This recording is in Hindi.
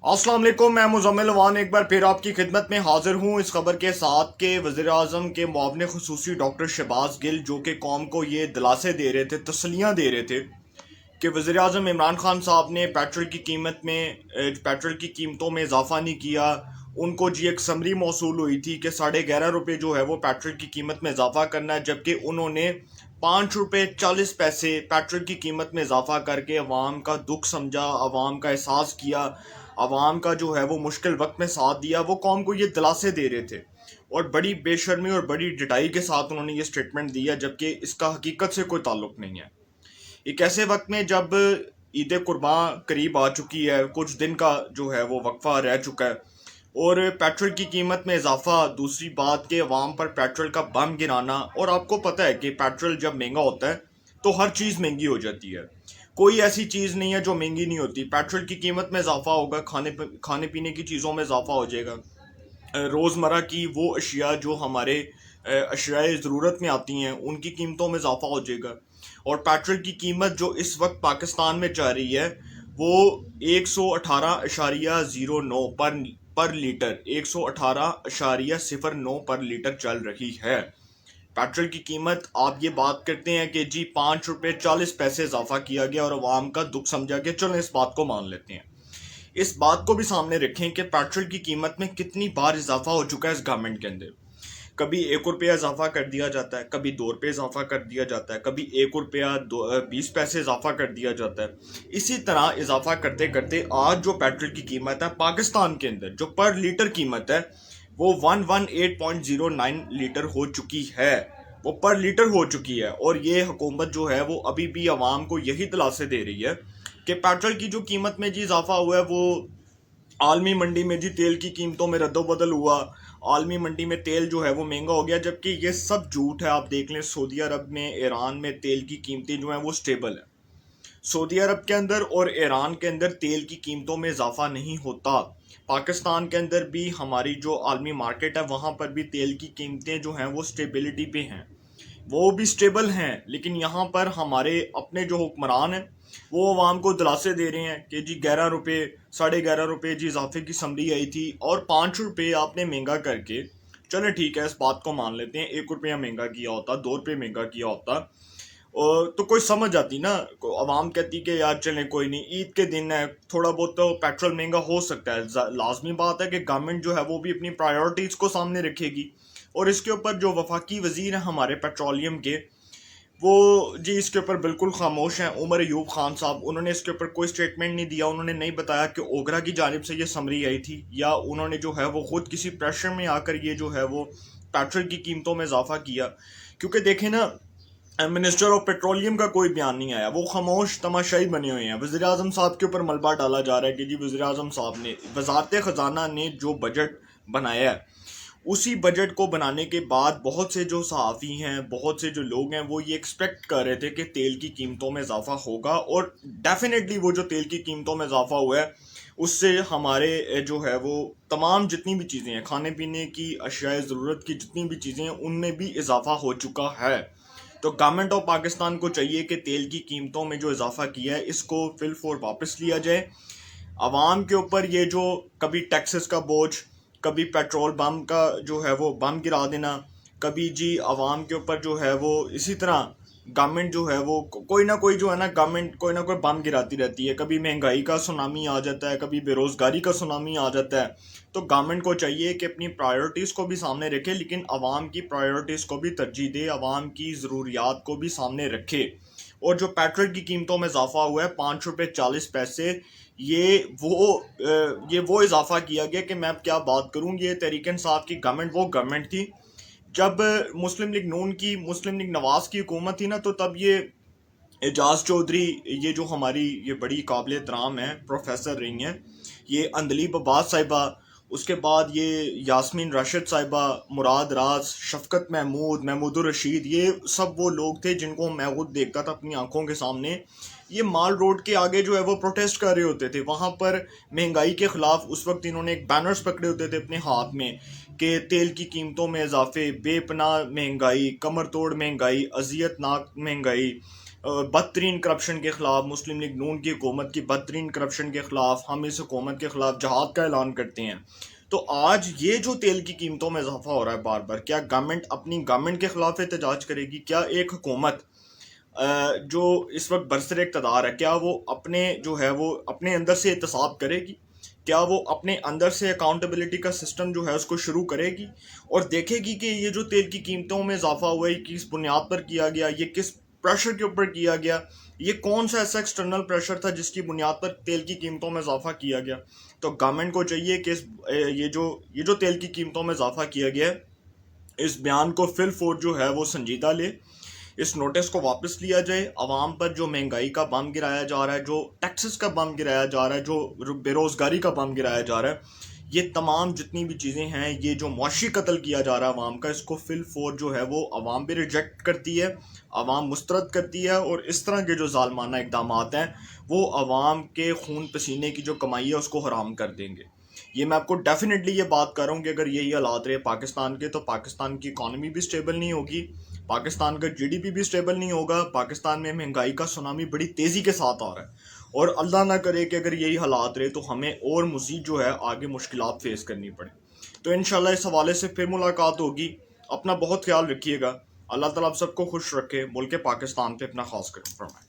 अस्सलाम वालेकुम। मैं मुज़म्मिल अवान एक बार फिर आपकी खिदमत में हाजिर हूँ इस खबर के साथ कि वज़ीर आज़म के मुआविन ख़ुसूसी डॉक्टर शहबाज गिल जो कि कौम को ये दिलासे दे रहे थे, तसल्लियाँ दे रहे थे कि वज़ीर आज़म इमरान खान साहब ने पेट्रोल की कीमतों में इजाफा नहीं किया। उनको जी एक समरी मौसूल हुई थी कि 11.5 रुपये जो है वो पेट्रोल की कीमत में इजाफा करना है, जबकि उन्होंने 5 रुपये 40 पैसे पेट्रोल की कीमत में इजाफा करके अवाम का दुख समझा, अवाम का एहसास किया, अवाम का जो है वो मुश्किल वक्त में साथ दिया। वो कौम को ये दिलासे दे रहे थे और बड़ी बेशर्मी और बड़ी डिटाई के साथ उन्होंने ये स्टेटमेंट दिया, जबकि इसका हकीकत से कोई ताल्लुक नहीं है। एक ऐसे वक्त में जब ईद कुर्बान करीब आ चुकी है, कुछ दिन का जो है वो वक्फा रह चुका है और पेट्रोल की कीमत में इजाफा, दूसरी बात के अवाम पर पेट्रोल का बम गिराना। और आपको पता है कि पेट्रोल जब महंगा होता है तो हर चीज़ महंगी हो जाती है। कोई ऐसी चीज़ नहीं है जो महंगी नहीं होती। पेट्रोल की कीमत में इजाफा होगा, खाने पीने की चीज़ों में इजाफा हो जाएगा, रोज़मर्रा की वो अशिया जो हमारे अशियाए ज़रूरत में आती हैं उनकी कीमतों में इजाफा हो जाएगा। और पेट्रोल की कीमत जो इस वक्त पाकिस्तान में चल रही है वो 118.09 पर लीटर, 118.09 पर लीटर चल रही है। पेट्रोल की कीमत, आप ये बात करते हैं कि जी 5 रुपये 40 पैसे इजाफा किया गया और अवाम का दुख समझा गया, चलो इस बात को मान लेते हैं। इस बात को भी सामने रखें कि पेट्रोल की कीमत में कितनी बार इजाफा हो चुका है इस गवर्नमेंट के अंदर। कभी 1 रुपया इजाफा कर दिया जाता है, कभी 2 रुपये इजाफा कर दिया जाता है, कभी 1 रुपया 20 पैसे इजाफा कर दिया जाता है। इसी तरह इजाफा करते करते आज जो पेट्रोल की कीमत है पाकिस्तान के अंदर, जो पर लीटर कीमत है वो 118.09 लीटर हो चुकी है। वो पर लीटर हो चुकी है और ये हुकूमत जो है वो अभी भी आवाम को यही दिलासे दे रही है कि पेट्रोल की जो कीमत में जी इजाफा हुआ है वो आलमी मंडी में जी तेल की कीमतों में रद्दोबदल हुआ, आलमी मंडी में तेल जो है वो महंगा हो गया, जबकि ये सब झूठ है। आप देख लें सऊदी अरब में, ईरान में तेल की कीमतें जो हैं वो स्टेबल है। सऊदी अरब के अंदर और ईरान के अंदर तेल की कीमतों में इजाफा नहीं होता। पाकिस्तान के अंदर भी हमारी जो आलमी मार्केट है वहाँ पर भी तेल की कीमतें जो हैं वो स्टेबिलिटी पे हैं, वो भी स्टेबल हैं। लेकिन यहाँ पर हमारे अपने जो हुक्मरान हैं वो अवाम को दिलासे दे रहे हैं कि जी 11 रुपये, 11.5 रुपये जी इजाफे की समरी आई थी और 5 रुपये आपने महंगा करके, चले ठीक है इस बात को मान लेते हैं, 1 रुपया महंगा किया होता, 2 रुपये महंगा किया होता और तो कोई समझ आती ना। अवाम कहती कि यार चलें कोई नहीं, ईद के दिन है, थोड़ा बहुत तो पेट्रोल महंगा हो सकता है। लाजमी बात है कि गवर्नमेंट जो है वो भी अपनी प्रायोरिटीज़ को सामने रखेगी। और इसके ऊपर जो वफाकी वजीर हैं हमारे पेट्रोलियम के, वो जी इसके ऊपर बिल्कुल खामोश हैं। उमर अयूब खान साहब, उन्होंने इसके ऊपर कोई स्टेटमेंट नहीं दिया। उन्होंने नहीं बताया कि ओगरा की जानिब से ये समरी आई थी या उन्होंने जो है वो खुद किसी प्रेशर में आकर ये जो है वो पेट्रोल की कीमतों में इजाफा किया। क्योंकि देखें ना, मिनिस्टर ऑफ पेट्रोलियम का कोई बयान नहीं आया, वो खामोश तमाशाई बने हुए हैं। वज़ीर आज़म साहब के ऊपर मलबा डाला जा रहा है कि जी वज़ीर आज़म साहब ने, वजारत ख़जाना ने जो बजट बनाया है उसी बजट को बनाने के बाद बहुत से जो सहाफ़ी हैं, बहुत से जो लोग हैं वो ये एक्सपेक्ट कर रहे थे कि तेल की कीमतों में इजाफा होगा। और डेफिनेटली वो जो तेल की कीमतों में इजाफा हुआ है उससे हमारे जो है वो तमाम जितनी भी चीज़ें हैं, खाने पीने की अशियाए ज़रूरत की जितनी भी चीज़ें हैं उनमें भी इजाफा हो चुका है। तो गवर्नमेंट ऑफ पाकिस्तान को चाहिए कि तेल की कीमतों में जो इजाफा किया है इसको फिल फोर वापस लिया जाए। आवाम के ऊपर ये जो कभी टैक्सेस का बोझ, कभी पेट्रोल बम का जो है वो बम गिरा देना, कभी जी आवाम के ऊपर जो है वो इसी तरह गवर्नमेंट जो है वो कोई ना कोई जो है ना, गवर्नमेंट कोई ना कोई बम गिराती रहती है। कभी महंगाई का सुनामी आ जाता है, कभी बेरोज़गारी का सुनामी आ जाता है। तो गवर्नमेंट को चाहिए कि अपनी प्रायोरिटीज़ को भी सामने रखे, लेकिन आवाम की प्रायोरिटीज़ को भी तरजीह दे, आवाम की ज़रूरियात को भी सामने रखे। और जो पेट्रोल की कीमतों में इजाफा हुआ है 5 रुपये 40 पैसे, ये वो इजाफा किया गया कि मैं अब क्या बात करूं। ये तहरीक इंसाफ की गवर्नमेंट वो गवर्नमेंट थी जब मुस्लिम लीग नून की, मुस्लिम लीग नवाज की हुकूमत थी ना, तो तब ये एजाज चौधरी, ये जो हमारी ये बड़ी काबिल एहतराम है प्रोफेसर रही हैं, ये अंदलीब अब्बास साहिबा, उसके बाद ये यास्मीन राशिद साहिबा, मुराद राज, शफकत महमूद, महमूदुर रशीद, ये सब वो लोग थे जिनको मैं खुद देखता था अपनी आंखों के सामने। ये माल रोड के आगे जो है वो प्रोटेस्ट कर रहे होते थे, वहाँ पर महंगाई के ख़िलाफ़। उस वक्त इन्होंने एक बैनर्स पकड़े होते थे अपने हाथ में कि तेल की कीमतों में इजाफे, बेपनाह महंगाई, कमर तोड़ महंगाई, अजियतनाक महंगाई, बदतरीन करप्शन के ख़िलाफ़, मुस्लिम लीग नून की हुकूमत की बदतरीन करप्शन के ख़िलाफ़ हम इस हुकूमत के ख़िलाफ़ जहाद का ऐलान करते हैं। तो आज ये जो तेल की कीमतों में इजाफा हो रहा है बार बार, क्या गवर्नमेंट अपनी गवर्नमेंट के ख़िलाफ़ एहतजाज करेगी? क्या एक हुकूमत जो इस वक्त बरसर इक़्तिदार है, क्या वो अपने जो है वो अपने अंदर से एहतसाब करेगी? क्या वो अपने अंदर से अकाउंटेबिलिटी का सिस्टम जो है उसको शुरू करेगी और देखेगी कि ये जो तेल की कीमतों में इजाफा हुआ है किस बुनियाद पर किया गया, ये किस प्रेशर के ऊपर किया गया, ये कौन सा ऐसा एक्सटर्नल प्रेशर था जिसकी बुनियाद पर तेल की कीमतों में इजाफा किया गया? तो गवर्नमेंट को चाहिए कि ये जो तेल की कीमतों में इजाफा किया गया है, इस बयान को फिल फोर जो है वो संजीदा ले, इस नोटिस को वापस लिया जाए। आवाम पर जो महंगाई का बम गिराया जा रहा है, जो टैक्सेस का बम गिराया जा रहा है, जो बेरोज़गारी का बम गिराया जा रहा है, ये तमाम जितनी भी चीज़ें हैं, ये जो मुआशी कत्ल किया जा रहा है आवाम का, इसको फिल फोर जो है वो आवाम भी रिजेक्ट करती है, आवाम मुस्तरद करती है। और इस तरह के जो जालमाना इकदाम हैं वो आवाम के खून पसीने की जो कमाई है उसको हराम कर देंगे। ये मैं आपको डेफिनेटली ये बात कर रहा हूँ कि अगर यही हालात रहे पाकिस्तान के, तो पाकिस्तान की इकॉनमी भी स्टेबल नहीं होगी, पाकिस्तान का जीडीपी भी स्टेबल नहीं होगा। पाकिस्तान में महंगाई का सुनामी बड़ी तेज़ी के साथ आ रहा है और अल्लाह ना करे कि अगर यही हालात रहे तो हमें और मज़ीद जो है आगे मुश्किलात फेस करनी पड़े। तो इंशाल्लाह इस हवाले से फिर मुलाकात होगी। अपना बहुत ख्याल रखिएगा। अल्लाह ताला आप सबको खुश रखे, मुल्क पाकिस्तान पे अपना खास करम फरमाए।